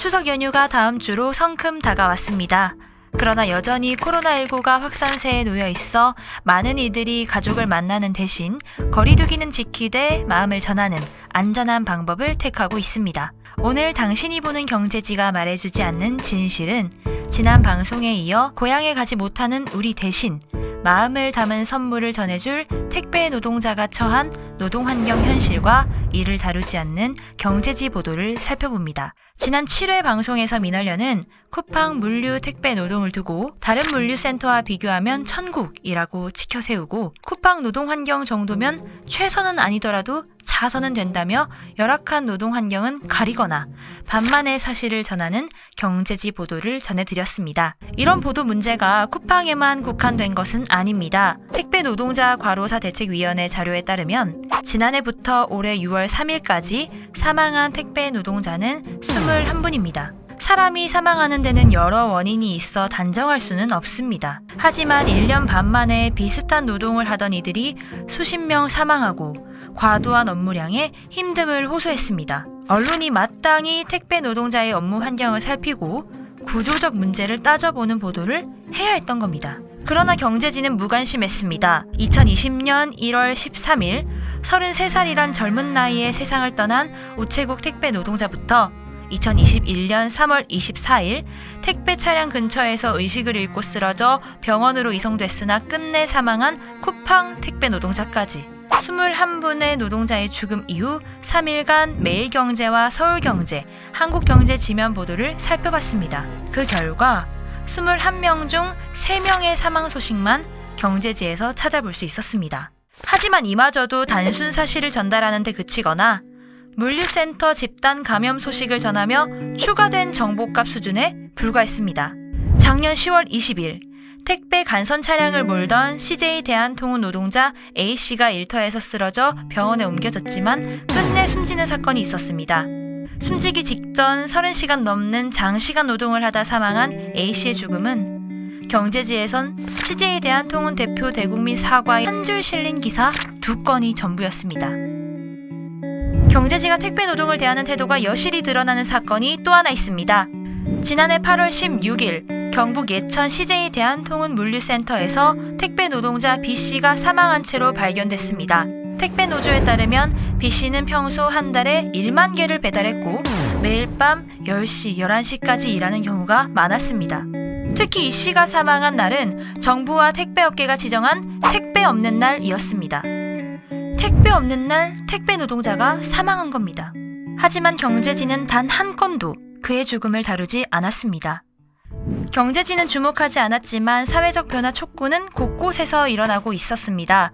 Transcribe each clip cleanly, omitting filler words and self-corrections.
추석 연휴가 다음 주로 성큼 다가왔습니다. 그러나 여전히 코로나19가 확산세에 놓여 있어 많은 이들이 가족을 만나는 대신 거리두기는 지키되 마음을 전하는 안전한 방법을 택하고 있습니다. 오늘 당신이 보는 경제지가 말해주지 않는 진실은 지난 방송에 이어 고향에 가지 못하는 우리 대신 마음을 담은 선물을 전해줄 택배 노동자가 처한 노동환경 현실과 이를 다루지 않는 경제지 보도를 살펴봅니다. 지난 7회 방송에서 민원련은 쿠팡 물류 택배 노동을 두고 다른 물류센터와 비교하면 천국이라고 치켜세우고 쿠팡 노동환경 정도면 최선은 아니더라도 자선은 된다며 열악한 노동환경은 가리거나 반만의 사실을 전하는 경제지 보도를 전해드렸습니다. 이런 보도 문제가 쿠팡에만 국한된 것은 아닙니다. 택배 노동자 과로사 대책위원회 자료에 따르면 지난해부터 올해 6월 3일까지 사망한 택배 노동자는 21분입니다. 사람이 사망하는 데는 여러 원인이 있어 단정할 수는 없습니다. 하지만 1년 반 만에 비슷한 노동을 하던 이들이 수십 명 사망하고 과도한 업무량에 힘듦을 호소했습니다. 언론이 마땅히 택배 노동자의 업무 환경을 살피고 구조적 문제를 따져보는 보도를 해야 했던 겁니다. 그러나 경제지는 무관심했습니다. 2020년 1월 13일 33살이란 젊은 나이에 세상을 떠난 우체국 택배 노동자부터 2021년 3월 24일 택배 차량 근처에서 의식을 잃고 쓰러져 병원으로 이송됐으나 끝내 사망한 쿠팡 택배 노동자까지 21분의 노동자의 죽음 이후 3일간 매일경제와 서울경제, 한국경제 지면 보도를 살펴봤습니다. 그 결과 21명 중 3명의 사망 소식만 경제지에서 찾아볼 수 있었습니다. 하지만 이마저도 단순 사실을 전달하는 데 그치거나 물류센터 집단 감염 소식을 전하며 추가된 정보값 수준에 불과했습니다. 작년 10월 20일 택배 간선 차량을 몰던 CJ 대한통운 노동자 A씨가 일터에서 쓰러져 병원에 옮겨졌지만 끝내 숨지는 사건이 있었습니다. 숨지기 직전 30시간 넘는 장시간 노동을 하다 사망한 A씨의 죽음은 경제지에선 CJ 대한통운 대표 대국민 사과에 한 줄 실린 기사 2건이 전부였습니다. 경제지가 택배 노동을 대하는 태도가 여실히 드러나는 사건이 또 하나 있습니다. 지난해 8월 16일 경북 예천 CJ 대한통운 물류센터에서 택배 노동자 B씨가 사망한 채로 발견됐습니다. 택배 노조에 따르면 B씨는 평소 한 달에 1만 개를 배달했고 매일 밤 10시, 11시까지 일하는 경우가 많았습니다. 특히 이씨가 사망한 날은 정부와 택배업계가 지정한 택배 없는 날이었습니다. 택배 없는 날 택배 노동자가 사망한 겁니다. 하지만 경제지는 단 한 건도 그의 죽음을 다루지 않았습니다. 경제지는 주목하지 않았지만 사회적 변화 촉구는 곳곳에서 일어나고 있었습니다.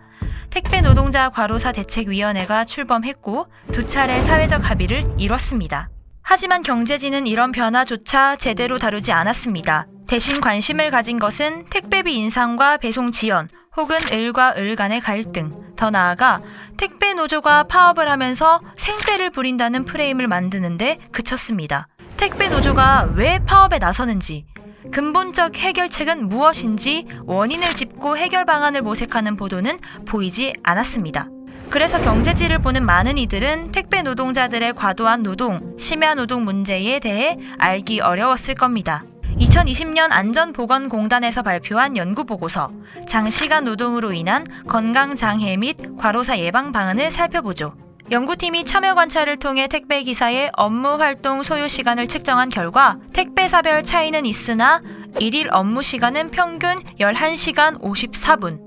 택배 노동자 과로사 대책위원회가 출범했고 2차례 사회적 합의를 이뤘습니다. 하지만 경제지는 이런 변화조차 제대로 다루지 않았습니다. 대신 관심을 가진 것은 택배비 인상과 배송 지연 혹은 을과 을 간의 갈등, 더 나아가 택배 노조가 파업을 하면서 생떼를 부린다는 프레임을 만드는데 그쳤습니다. 택배 노조가 왜 파업에 나서는지, 근본적 해결책은 무엇인지 원인을 짚고 해결 방안을 모색하는 보도는 보이지 않았습니다. 그래서 경제지를 보는 많은 이들은 택배 노동자들의 과도한 노동, 심야 노동 문제에 대해 알기 어려웠을 겁니다. 2020년 안전보건공단에서 발표한 연구보고서 장시간 노동으로 인한 건강장애 및 과로사 예방 방안을 살펴보죠. 연구팀이 참여 관찰을 통해 택배기사의 업무활동 소요시간을 측정한 결과 택배사별 차이는 있으나 일일 업무시간은 평균 11시간 54분,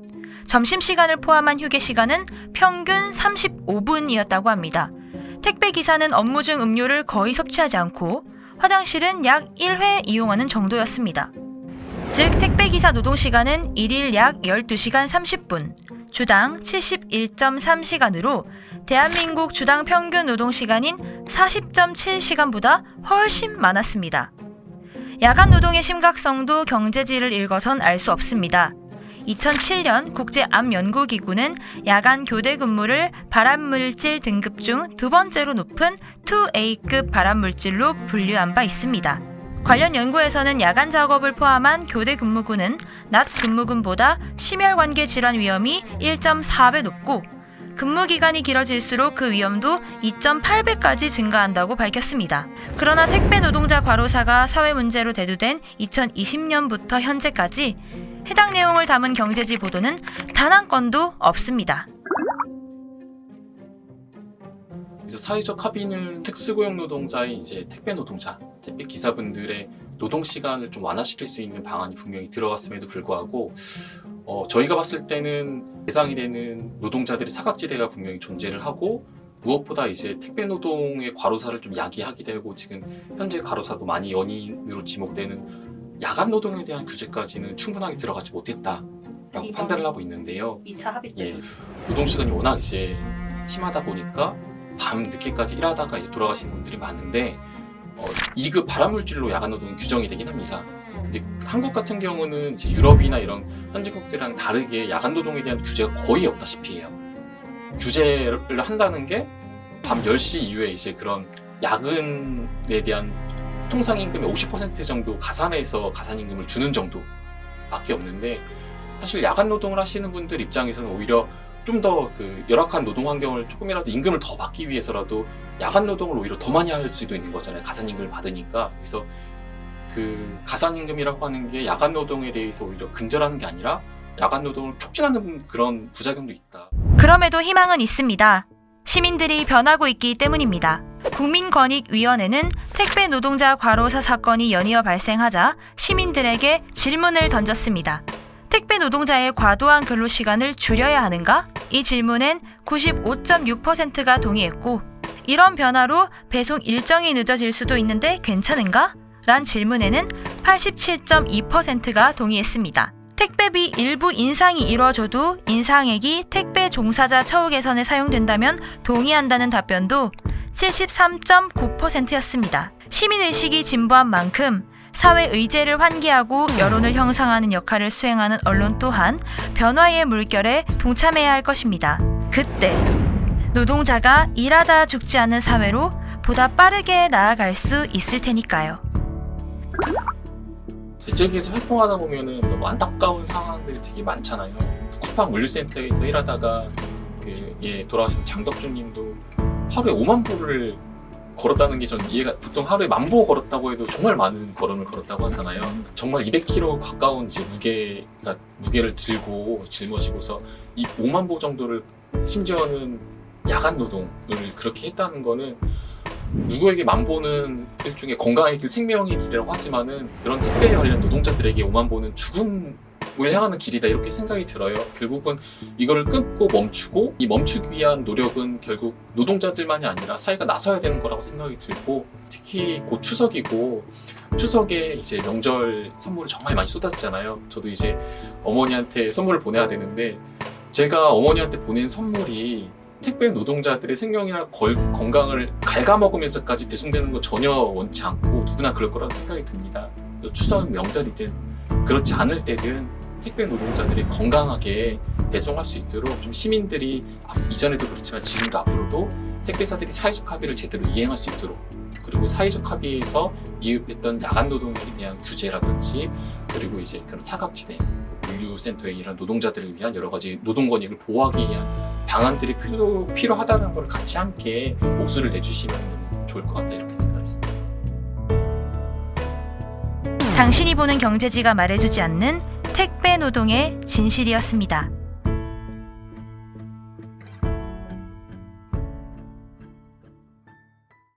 점심시간을 포함한 휴게시간은 평균 35분이었다고 합니다. 택배기사는 업무 중 음료를 거의 섭취하지 않고 화장실은 약 1회 이용하는 정도였습니다. 즉 택배기사 노동시간은 일일 약 12시간 30분, 주당 71.3시간으로 대한민국 주당 평균 노동시간인 40.7시간보다 훨씬 많았습니다. 야간 노동의 심각성도 경제지를 읽어선 알 수 없습니다. 2007년 국제암연구기구는 야간 교대 근무를 발암물질 등급 중 2번째로 높은 2A급 발암물질로 분류한 바 있습니다. 관련 연구에서는 야간 작업을 포함한 교대 근무군은 낮 근무군보다 심혈관계 질환 위험이 1.4배 높고 근무 기간이 길어질수록 그 위험도 2.8배까지 증가한다고 밝혔습니다. 그러나 택배 노동자 과로사가 사회 문제로 대두된 2020년부터 현재까지 해당 내용을 담은 경제지 보도는 단 한 건도 없습니다. 그래서 사회적 합의는 특수고용 노동자의 이제 택배 노동자, 택배 기사분들의 노동 시간을 좀 완화시킬 수 있는 방안이 분명히 들어갔음에도 불구하고 저희가 봤을 때는 대상이 되는 노동자들의 사각지대가 분명히 존재를 하고 무엇보다 이제 택배 노동의 과로사를 좀 야기하게 되고 지금 현재 과로사도 많이 연인으로 지목되는 야간 노동에 대한 규제까지는 충분하게 들어가지 못했다라고 판단을 하고 있는데요. 2차 합의 때. 노동 시간이 워낙 이제 심하다 보니까 밤 늦게까지 일하다가 이제 돌아가시는 분들이 많은데 2급 발암물질로 야간 노동이 규정이 되긴 합니다. 근데 한국 같은 경우는 이제 유럽이나 이런 선진국들이랑 다르게 야간 노동에 대한 규제가 거의 없다시피 해요. 규제를 한다는 게 밤 10시 이후에 이제 그런 야근에 대한 통상임금의 50% 정도 가산해서 가산임금을 주는 정도밖에 없는데 사실 야간 노동을 하시는 분들 입장에서는 오히려 좀 더 그 열악한 노동 환경을 조금이라도 임금을 더 받기 위해서라도 야간 노동을 오히려 더 많이 할 수도 있는 거잖아요. 가산임금을 받으니까. 그래서 그 가산임금이라고 하는 게 야간 노동에 대해서 오히려 근절하는 게 아니라 야간 노동을 촉진하는 그런 부작용도 있다. 그럼에도 희망은 있습니다. 시민들이 변하고 있기 때문입니다. 국민권익위원회는 택배 노동자 과로사 사건이 연이어 발생하자 시민들에게 질문을 던졌습니다. 택배 노동자의 과도한 근로 시간을 줄여야 하는가? 이 질문엔 95.6%가 동의했고 이런 변화로 배송 일정이 늦어질 수도 있는데 괜찮은가? 란 질문에는 87.2%가 동의했습니다. 택배비 일부 인상이 이뤄져도 인상액이 택배 종사자 처우 개선에 사용된다면 동의한다는 답변도 73.9%였습니다. 시민의식이 진보한 만큼 사회 의제를 환기하고 여론을 형성하는 역할을 수행하는 언론 또한 변화의 물결에 동참해야 할 것입니다. 그때 노동자가 일하다 죽지 않는 사회로 보다 빠르게 나아갈 수 있을 테니까요. 재채기에서 활동하다 보면은 너무 안타까운 상황들이 되게 많잖아요. 쿠팡 물류센터에서 일하다가 돌아가신 장덕준 님도 하루에 5만 보를 걸었다는 게 전 이해가, 보통 하루에 10,000보 걸었다고 해도 정말 많은 걸음을 걸었다고 하잖아요. 정말 200kg 가까운 이제 무게를 들고 짊어지고서 이 5만 보 정도를 심지어는 야간 노동을 그렇게 했다는 거는 누구에게 10,000보는 일종의 건강의 길, 생명의 길이라고 하지만은 그런 택배 관련 노동자들에게 5만 보는 죽음을 향하는 길이다 이렇게 생각이 들어요. 결국은 이거를 끊고 멈추고 이 멈추기 위한 노력은 결국 노동자들만이 아니라 사회가 나서야 되는 거라고 생각이 들고 특히 곧 추석이고 추석에 이제 명절 선물이 정말 많이 쏟아지잖아요. 저도 이제 어머니한테 선물을 보내야 되는데 제가 어머니한테 보낸 선물이 택배 노동자들의 생명이나 건강을 갉아먹으면서까지 배송되는 거 전혀 원치 않고 누구나 그럴 거라고 생각이 듭니다. 그래서 추석 명절이든 그렇지 않을 때든 택배 노동자들이 건강하게 배송할 수 있도록 좀 시민들이 이전에도 그렇지만 지금도 앞으로도 택배사들이 사회적 합의를 제대로 이행할 수 있도록 그리고 사회적 합의에서 미흡했던 야간 노동에 대한 규제라든지 그리고 이제 그런 사각지대 물류센터에 이런 노동자들을 위한 여러 가지 노동 권익을 보호하기 위한 방안들이 필요하다는 걸 같이 함께 목소리를 내주시면 좋을 것 같다 이렇게 생각했습니다. 당신이 보는 경제지가 말해주지 않는 택배 노동의 진실이었습니다.